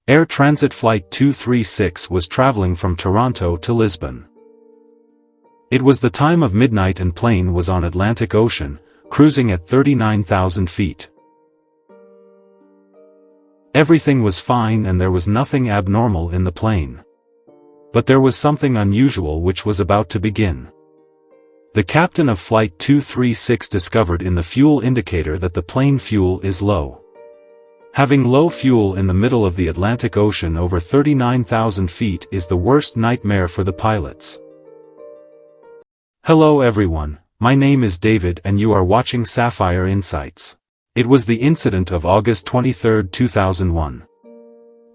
Air Transat Flight 236 was traveling from Toronto to Lisbon. It was the time of midnight and plane was on Atlantic Ocean, cruising at 39,000 feet. Everything was fine and there was nothing abnormal in the plane. But there was something unusual which was about to begin. The captain of Flight 236 discovered in the fuel indicator that the plane fuel is low. Having low fuel in the middle of the Atlantic Ocean over 39,000 feet is the worst nightmare for the pilots. Hello everyone, my name is David and you are watching Sapphire Insights. It was the incident of August 23, 2001.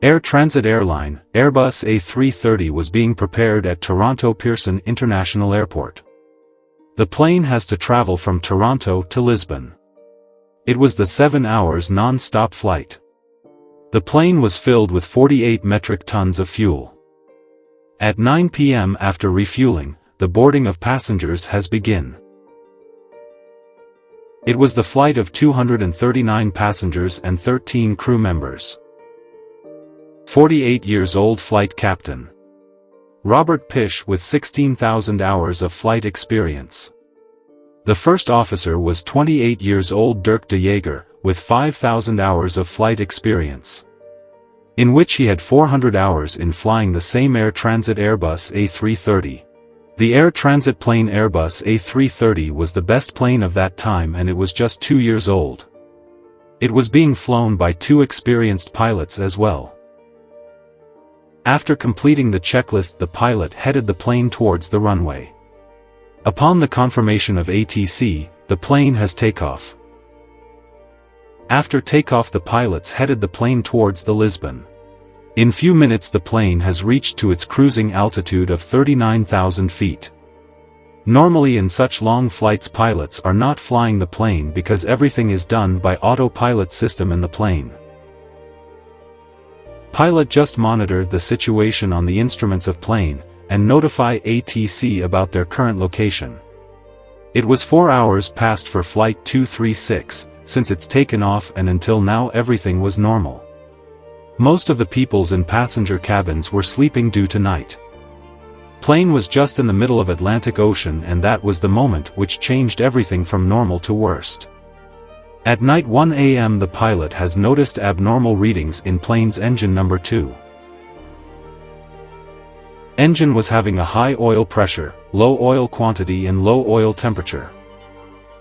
Air Transat airline, Airbus A330 was being prepared at Toronto Pearson International Airport. The plane has to travel from Toronto to Lisbon. It was the 7 hours non-stop flight. The plane was filled with 48 metric tons of fuel. At 9 p.m. after refueling, the boarding of passengers has begun. It was the flight of 239 passengers and 13 crew members. 48 years old flight captain Robert Pish with 16,000 hours of flight experience. The first officer was 28 years old Dirk de Jager, with 5,000 hours of flight experience, in which he had 400 hours in flying the same Air Transat Airbus A330. The Air Transat plane Airbus A330 was the best plane of that time and it was just 2 years old. It was being flown by 2 experienced pilots as well. After completing the checklist, the pilot headed the plane towards the runway. Upon the confirmation of ATC, the plane has takeoff. After takeoff, the pilots headed the plane towards the Lisbon. In few minutes the plane has reached to its cruising altitude of 39,000 feet. Normally in such long flights pilots are not flying the plane because everything is done by autopilot system in the plane. Pilot just monitor the situation on the instruments of plane, and notify ATC about their current location. It was 4 hours past for Flight 236, since it's taken off and until now everything was normal. Most of the peoples in passenger cabins were sleeping due to night. Plane was just in the middle of Atlantic Ocean and that was the moment which changed everything from normal to worst. At night 1 a.m. the pilot has noticed abnormal readings in plane's engine number 2. Engine was having a high oil pressure, low oil quantity and low oil temperature.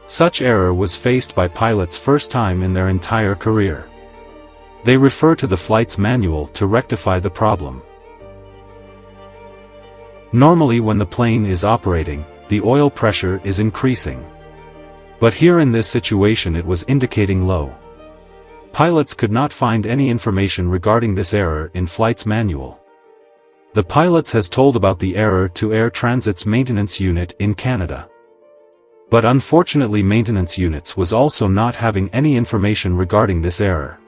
Such error was faced by pilots first time in their entire career. They refer to the flight's manual to rectify the problem. Normally when the plane is operating, the oil pressure is increasing. But here in this situation it was indicating low. Pilots could not find any information regarding this error in flight's manual. The pilots has told about the error to Air Transat's maintenance unit in Canada. But unfortunately maintenance units was also not having any information regarding this error.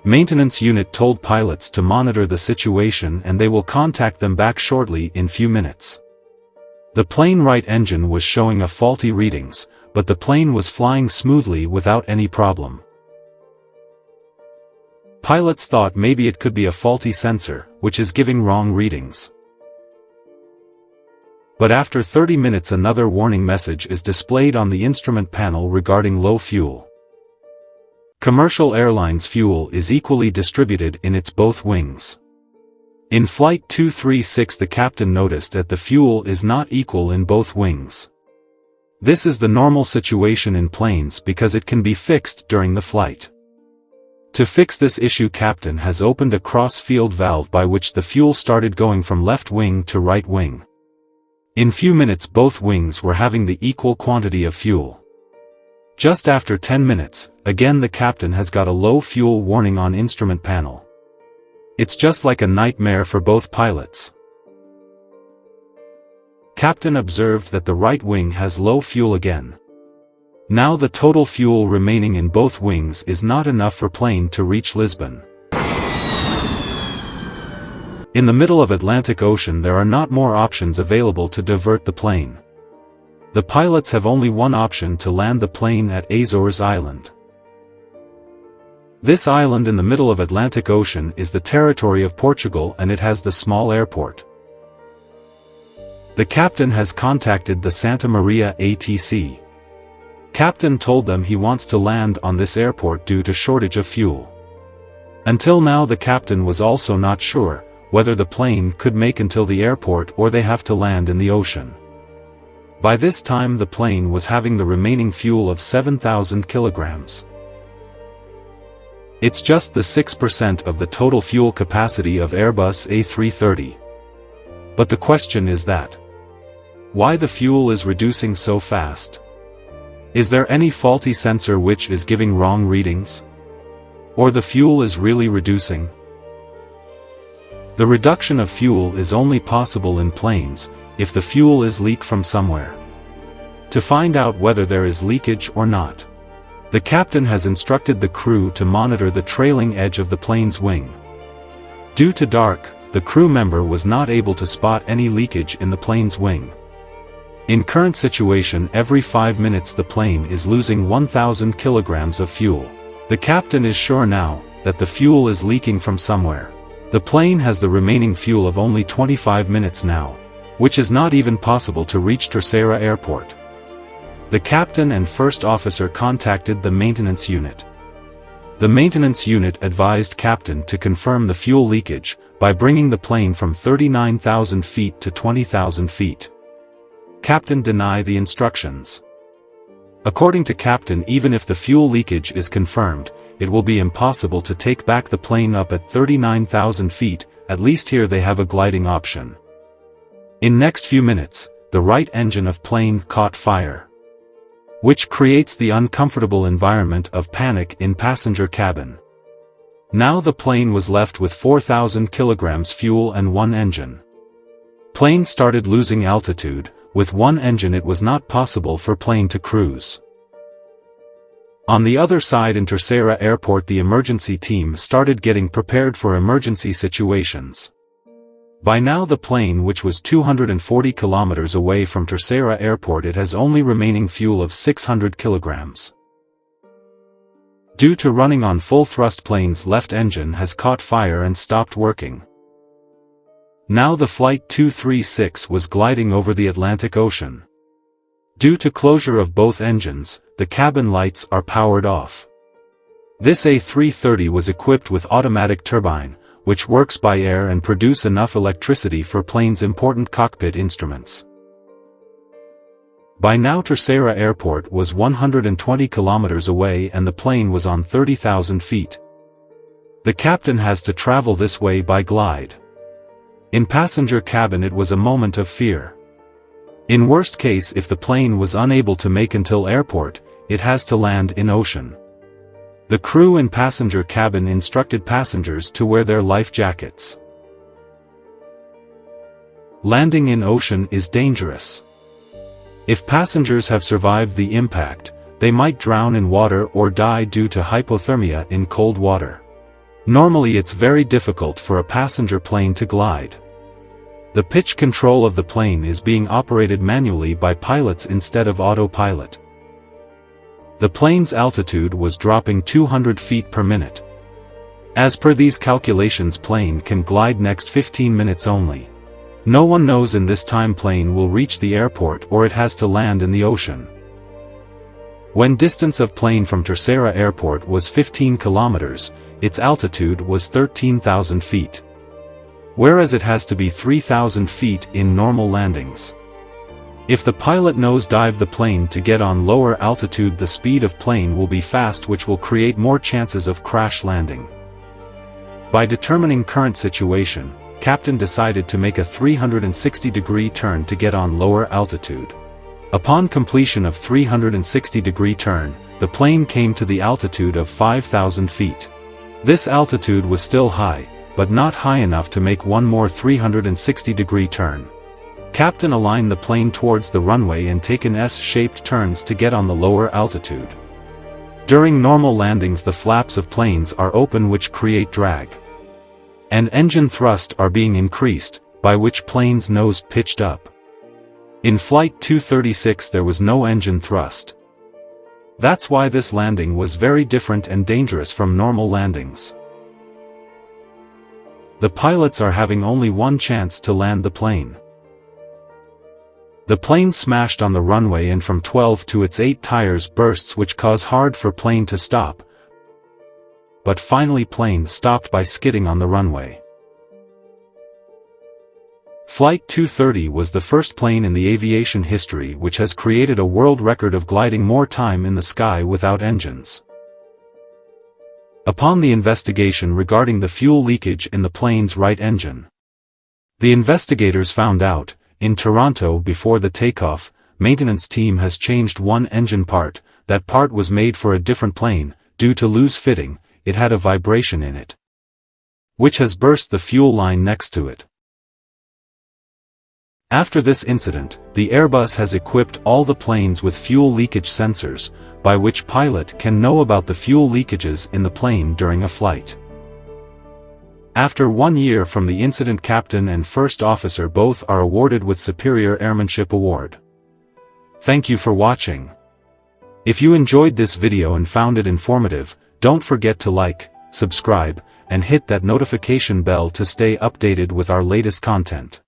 Maintenance unit told pilots to monitor the situation and they will contact them back shortly in few minutes. The plane right engine was showing a faulty readings, but the plane was flying smoothly without any problem. Pilots thought maybe it could be a faulty sensor, which is giving wrong readings. But after 30 minutes another warning message is displayed on the instrument panel regarding low fuel. Commercial airlines fuel is equally distributed in its both wings. In Flight 236 the captain noticed that the fuel is not equal in both wings. This is the normal situation in planes because it can be fixed during the flight. To fix this issue captain has opened a cross-field valve by which the fuel started going from left wing to right wing. In few minutes both wings were having the equal quantity of fuel. Just after 10 minutes, again the captain has got a low fuel warning on instrument panel. It's just like a nightmare for both pilots. Captain observed that the right wing has low fuel again. Now the total fuel remaining in both wings is not enough for plane to reach Lisbon. In the middle of Atlantic Ocean there are not more options available to divert the plane. The pilots have only one option to land the plane at Azores Island. This island in the middle of Atlantic Ocean is the territory of Portugal, and it has the small airport. The captain has contacted the Santa Maria ATC. Captain told them he wants to land on this airport due to shortage of fuel. Until now the captain was also not sure whether the plane could make until the airport or they have to land in the ocean. By this time the plane was having the remaining fuel of 7,000 kilograms. It's just the 6% of the total fuel capacity of Airbus A330. But the question is that, why the fuel is reducing so fast? Is there any faulty sensor which is giving wrong readings? Or the fuel is really reducing? The reduction of fuel is only possible in planes if the fuel is leaked from somewhere. To find out whether there is leakage or not, the captain has instructed the crew to monitor the trailing edge of the plane's wing. Due to dark, the crew member was not able to spot any leakage in the plane's wing. In current situation, every 5 minutes the plane is losing 1,000 kilograms of fuel. The captain is sure now that the fuel is leaking from somewhere. The plane has the remaining fuel of only 25 minutes now, which is not even possible to reach Terceira Airport. The captain and first officer contacted the maintenance unit. The maintenance unit advised captain to confirm the fuel leakage by bringing the plane from 39,000 feet to 20,000 feet. Captain denied the instructions. According to captain, even if the fuel leakage is confirmed, it will be impossible to take back the plane up at 39,000 feet, at least here they have a gliding option. In next few minutes, the right engine of plane caught fire, which creates the uncomfortable environment of panic in passenger cabin. Now the plane was left with 4,000 kilograms fuel and one engine. Plane started losing altitude. With one engine it was not possible for plane to cruise. On the other side in Terceira Airport the emergency team started getting prepared for emergency situations. By now the plane, which was 240 kilometers away from Terceira Airport, it has only remaining fuel of 600 kilograms. Due to running on full thrust, plane's left engine has caught fire and stopped working. Now the Flight 236 was gliding over the Atlantic Ocean. Due to closure of both engines, the cabin lights are powered off. This A330 was equipped with automatic turbine, which works by air and produce enough electricity for plane's important cockpit instruments. By now Terceira Airport was 120 kilometers away and the plane was on 30,000 feet. The captain has to travel this way by glide. In passenger cabin it was a moment of fear. In worst case, if the plane was unable to make until airport, it has to land in ocean. The crew in passenger cabin instructed passengers to wear their life jackets. Landing in ocean is dangerous. If passengers have survived the impact, they might drown in water or die due to hypothermia in cold water. Normally it's very difficult for a passenger plane to glide. The pitch control of the plane is being operated manually by pilots instead of autopilot. The plane's altitude was dropping 200 feet per minute. As per these calculations, plane can glide next 15 minutes only. No one knows in this time plane will reach the airport or it has to land in the ocean. When distance of plane from Terceira Airport was 15 kilometers, its altitude was 13,000 feet. Whereas it has to be 3,000 feet in normal landings. If the pilot nose-dive the plane to get on lower altitude, the speed of plane will be fast, which will create more chances of crash landing. By determining current situation, captain decided to make a 360-degree turn to get on lower altitude. Upon completion of 360-degree turn, the plane came to the altitude of 5,000 feet. This altitude was still high, but not high enough to make one more 360-degree turn. Captain aligned the plane towards the runway and taken S-shaped turns to get on the lower altitude. During normal landings the flaps of planes are open, which create drag. And engine thrust are being increased, by which plane's nose pitched up. In Flight 236 there was no engine thrust. That's why this landing was very different and dangerous from normal landings. The pilots are having only one chance to land the plane. The plane smashed on the runway and from 12 to its 8 tires bursts, which cause hard for plane to stop. But finally plane stopped by skidding on the runway. Flight 230 was the first plane in the aviation history which has created a world record of gliding more time in the sky without engines. Upon the investigation regarding the fuel leakage in the plane's right engine, the investigators found out, in Toronto before the takeoff, maintenance team has changed one engine part. That part was made for a different plane. Due to loose fitting, it had a vibration in it, which has burst the fuel line next to it. After this incident, the Airbus has equipped all the planes with fuel leakage sensors, by which pilot can know about the fuel leakages in the plane during a flight. After 1 year from the incident, captain and first officer both are awarded with Superior Airmanship Award. Thank you for watching. If you enjoyed this video and found it informative, don't forget to like, subscribe, and hit that notification bell to stay updated with our latest content.